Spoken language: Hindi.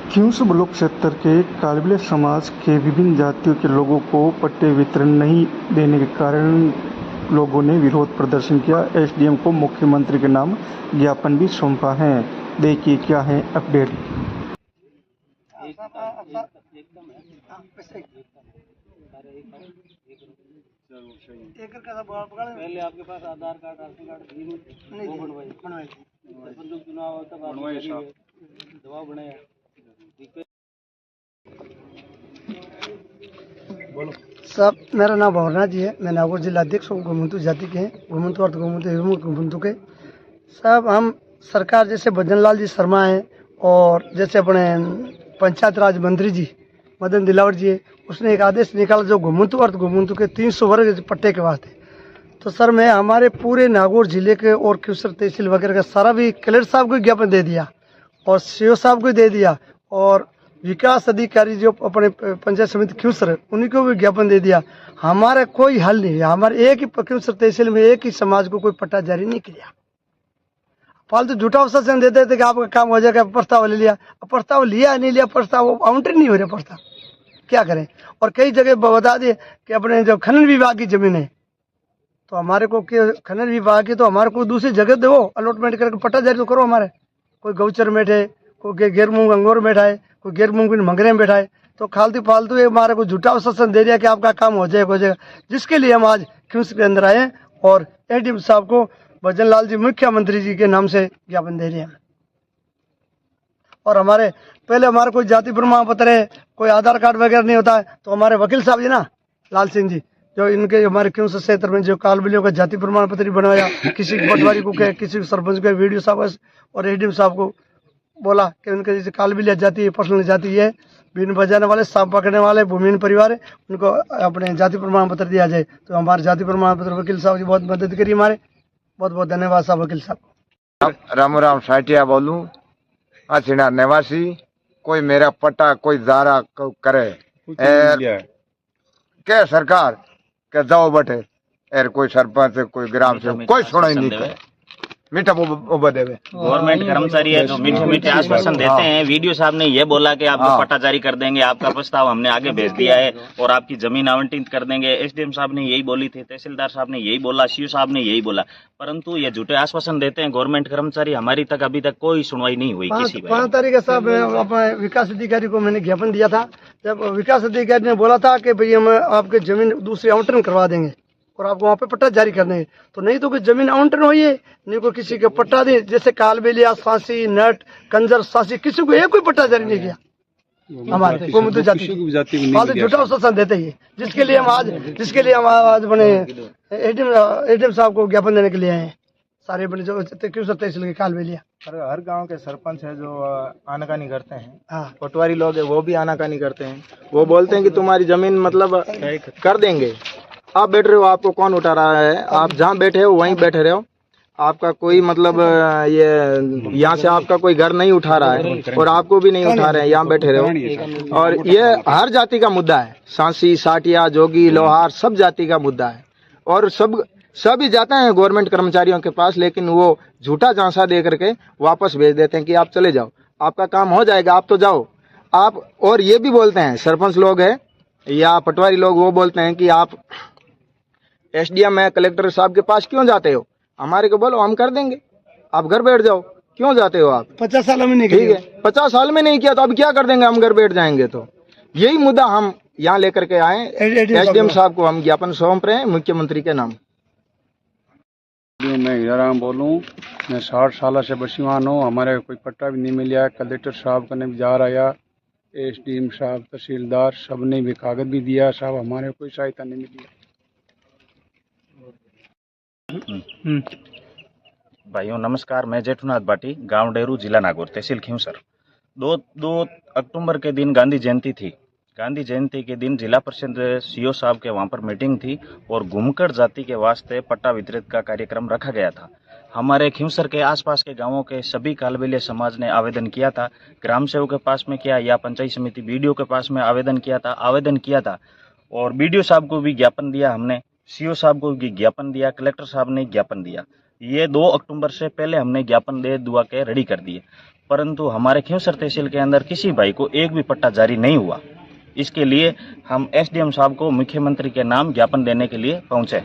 खियूंस ब्लॉक क्षेत्र के कालबिल समाज के विभिन्न जातियों के लोगों को पट्टे वितरण नहीं देने के कारण लोगों ने विरोध प्रदर्शन किया। एसडीएम को मुख्यमंत्री के नाम ज्ञापन भी सौंपा है। देखिए क्या है अपडेट। पहले आपके पास आधार कार्ड राशन कार्ड वो बनवाई चुनाव होता दबाव बनाया। बोलो साहब, मेरा नाम भवरनाथ जी है। मैं नागौर जिला अध्यक्ष हूँ घुमंतु जाति के हैं। घुमंतु अर्थ घुमंतु घुमंतु के साहब, हम सरकार जैसे भजन लाल जी शर्मा हैं और जैसे अपने पंचायत राज मंत्री जी मदन दिलावर जी है, उसने एक आदेश निकाला जो घुमंतु अर्थ घुमंतु के 300 वर्ग पट्टे के वास्ते। तो सर, मैं हमारे पूरे नागौर जिले के और क्यूसर तहसील वगैरह का सारा भी कलेक्टर साहब को ज्ञापन दे दिया और सीओ साहब को दे दिया और विकास अधिकारी जो अपने पंचायत समिति क्यूसर है उन्हीं को भी ज्ञापन दे दिया। हमारा कोई हल नहीं है। हमारे एक ही क्यूसर तहसील में एक ही समाज को कोई पट्टा जारी नहीं किया। फालतू झूठा आश्वासन देते थे कि आपका काम हो जाएगा, प्रस्ताव ले लिया। प्रस्ताव लिया नहीं लिया, प्रस्ताव आउंटर नहीं हो रहा। प्रस्ताव क्या करें। और कई जगह बता दिए कि अपने जो खनन विभाग की जमीन है तो हमारे को खनन विभाग की तो हमारे को दूसरी जगह दो, अलॉटमेंट करके पट्टा जारी तो करो। हमारे कोई गौचर में बैठे, कोई गेरमूंग अंगोर में बैठा है, कोई गेरमूंग मंगरे में बैठा है। तो फालतू हमारे को झूठा आश्वासन दे दिया कि आपका काम हो जाएगा। जिसके लिए हम आज क्यूस के अंदर आए और एडीएम साहब को भजन लाल जी मुख्यमंत्री जी के नाम से ज्ञापन दे रहे हैं। और हमारे पहले हमारा कोई जाति प्रमाण पत्र है, कोई आधार कार्ड वगैरह नहीं होता है, तो हमारे वकील साहब जी ना लाल सिंह जी जो इनके हमारे क्यूस क्षेत्र में जो कालबिलियों का जाति प्रमाण पत्र बनवाया, किसी पटवारी को कहे, किसी सरपंच को, वीडियो साहब और एडीएम साहब को बोला कि उनके जैसे कालबिलिया जाति है, पर्सनल जाति है, बीन बजाने वाले, सांप पकड़ने वाले, भूमिहीन परिवार है, उनको अपने जाति प्रमाण पत्र दिया जाए। तो हमारे जाति प्रमाण पत्र वकील साहब जी बहुत मदद करी हमारे। बहुत बहुत धन्यवाद साहब वकील साहब। राम साटिया बोलूं, छिना निवासी। कोई मेरा पट्टा कोई जारा करे क्या सरकार के जाओ बटे एर कोई सरपंच कोई ग्राम से कोई सुना ही नहीं करे। मीठा देवे गवर्नमेंट कर्मचारी है जो मीठे मीठे आश्वासन देते हैं। वीडियो साहब ने ये बोला कि आपको पट्टा जारी कर देंगे, आपका प्रस्ताव हमने आगे भेज दिया है और आपकी जमीन आवंटित कर देंगे। एसडीएम साहब ने यही बोली थी, तहसीलदार साहब ने यही बोला, सीओ साहब ने यही बोला, परंतु ये झूठे आश्वासन देते हैं गवर्नमेंट कर्मचारी। हमारी तक अभी तक कोई सुनवाई नहीं हुई किसी 5 तारीख साहब अपने विकास अधिकारी को मैंने ज्ञापन दिया था। जब विकास अधिकारी ने बोला था कि भाई हम आपके जमीन दूसरी आवंटन करवा देंगे और आपको वहाँ पे पट्टा जारी कर देंगे, तो नहीं तो कोई जमीन आवंटन हुई है, नहीं कोई किसी का पट्टा दे। जैसे कालबेलिया, सांसी, नट, कंजर, सांसी, किसी को एक कोई पट्टा जारी नहीं किया। हमारे घुमंतु जाति झूठा आश्वासन देते ही, जिसके लिए हम आज बने एडीएम साहब को ज्ञापन देने के लिए आए हैं। सारे बने जो तहसील के कालबेलिया हर गांव के सरपंच है जो आनाकानी करते हैं। हाँ, पटवारी लोग है वो भी आनाकानी करते हैं। वो बोलते हैं कि तुम्हारी जमीन मतलब कर देंगे। आप बैठ रहे हो, आपको कौन उठा रहा है? आप जहाँ बैठे हो वहीं बैठे रहे हो। आपका कोई मतलब ये यहाँ से आपका कोई घर नहीं उठा रहा है और आपको भी नहीं उठा रहे हैं, यहाँ बैठे रहे हो। और ये हर जाति का मुद्दा है। सांसी, साटिया, जोगी, लोहार सब जाति का मुद्दा है और सभी जाते हैं गवर्नमेंट कर्मचारियों के पास, लेकिन वो झूठा झांसा दे करके वापस भेज देते हैं कि आप चले जाओ, आपका काम हो जाएगा, आप तो जाओ आप। और ये भी बोलते हैं सरपंच लोग है या पटवारी लोग, वो बोलते हैं कि आप एसडीएम है, कलेक्टर साहब के पास क्यों जाते हो? हमारे को बोलो, हम कर देंगे, आप घर बैठ जाओ। क्यों जाते हो आप? 50 साल में नहीं, ठीक है, 50 साल में नहीं किया तो अब क्या कर देंगे? हम घर बैठ जाएंगे। तो यही मुद्दा हम यहाँ लेकर के आए। एसडीएम साहब को हम ज्ञापन सौंप रहे हैं मुख्यमंत्री के नाम। मैं हीराराम बोलूँ, मैं 60 साल से बसीवान हूँ। हमारे कोई पट्टा भी नहीं मिला। कलेक्टर साहब का भी जा रहा, एसडीएम साहब, तहसीलदार सब ने भी कागज भी दिया, साहब हमारे कोई सहायता नहीं मिली। भाइयों नमस्कार, मैं जेठुनाथ भाटी, गांव डेरू, जिला नागौर, तहसील खियूंसर। 2 अक्टूबर के दिन गांधी जयंती थी। गांधी जयंती के दिन जिला परिषद सीओ साहब के वहां पर मीटिंग थी और घुमकर जाति के वास्ते पट्टा वितरित का कार्यक्रम रखा गया था। हमारे खियूंसर के आसपास के गांवों के सभी कालबेलिया समाज ने आवेदन किया था। ग्राम सेवक के पास में किया या पंचायत समिति बीडीओ के पास में आवेदन किया था और बीडीओ साहब को भी ज्ञापन दिया हमने, सीओ साहब को भी ज्ञापन दिया, कलेक्टर साहब ने ज्ञापन दिया। ये 2 अक्टूबर से पहले हमने ज्ञापन दे दुआ के रेडी कर दिए। परंतु हमारे खींवसर तहसील के अंदर किसी भाई को एक भी पट्टा जारी नहीं हुआ। इसके लिए हम एसडीएम साहब को मुख्यमंत्री के नाम ज्ञापन देने के लिए पहुंचे।